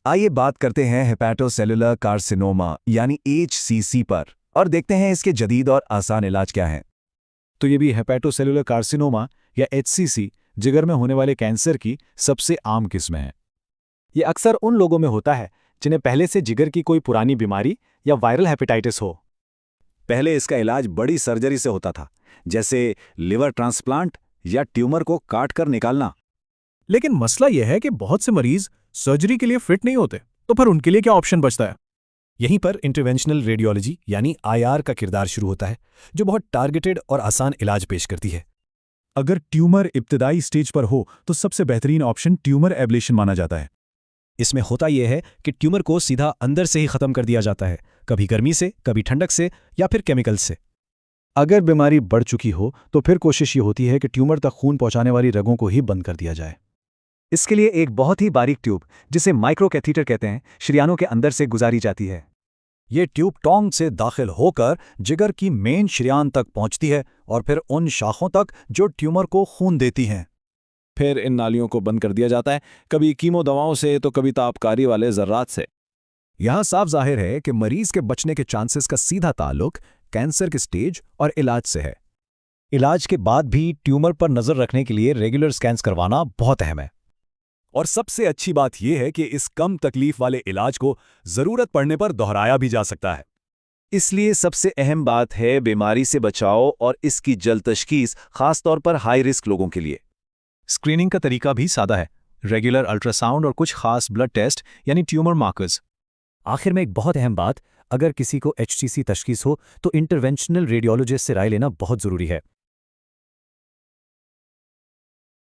आइए बात करते हैं हेपेटोसेलुलर कार्सिनोमा यानी HCC पर और देखते हैं इसके जदीद और आसान इलाज क्या हैं। तो ये भी हेपेटोसेलुलर कार्सिनोमा या HCC जिगर में होने वाले कैंसर की सबसे आम किस्म है। ये अक्सर उन लोगों में होता है जिन्हें पहले से जिगर की कोई पुरानी बीमारी या वायरल हेपेटाइटिस हो। पहले इसका इलाज बड़ी सर्जरी से होता था, जैसे लिवर ट्रांसप्लांट या ट्यूमर को काट कर निकालना। लेकिन मसला यह है कि बहुत से मरीज सर्जरी के लिए फिट नहीं होते, तो फिर उनके लिए क्या ऑप्शन बचता है? यहीं पर इंटरवेंशनल रेडियोलॉजी यानी IR का किरदार शुरू होता है, जो बहुत टारगेटेड और आसान इलाज पेश करती है। अगर ट्यूमर इब्तदाई स्टेज पर हो तो सबसे बेहतरीन ऑप्शन ट्यूमर एब्लेशन माना जाता है। इसमें होता यह है कि ट्यूमर को सीधा अंदर से ही खत्म कर दिया जाता है, कभी गर्मी से, कभी ठंडक से या फिर केमिकल से। अगर बीमारी बढ़ चुकी हो तो फिर कोशिश ये होती है कि ट्यूमर तक खून पहुंचाने वाली रगों को ही बंद कर दिया जाए। इसके लिए एक बहुत ही बारीक ट्यूब, जिसे माइक्रोकैथीटर कहते हैं, शरीयानों के अंदर से गुजारी जाती है। ये ट्यूब टोंग से दाखिल होकर जिगर की मेन शरीयान तक पहुंचती है और फिर उन शाखों तक जो ट्यूमर को खून देती हैं। फिर इन नालियों को बंद कर दिया जाता है, कभी कीमो दवाओं से तो कभी तापकारी वाले जर्रात से। यहां साफ जाहिर है कि मरीज के बचने के चांसेस का सीधा ताल्लुक कैंसर के स्टेज और इलाज से है। इलाज के बाद भी ट्यूमर पर नजर रखने के लिए रेगुलर स्कैन्स करवाना बहुत अहम है। और सबसे अच्छी बात यह है कि इस कम तकलीफ वाले इलाज को जरूरत पड़ने पर दोहराया भी जा सकता है। इसलिए सबसे अहम बात है बीमारी से बचाव और इसकी जल्द तशखीस, खासतौर पर हाई रिस्क लोगों के लिए। स्क्रीनिंग का तरीका भी सादा है, रेगुलर अल्ट्रासाउंड और कुछ खास ब्लड टेस्ट यानी ट्यूमर मार्कर्स। आखिर में एक बहुत अहम बात, अगर किसी को HCC तशखीस हो तो इंटरवेंशनल रेडियोलॉजिस्ट से राय लेना बहुत ज़रूरी है।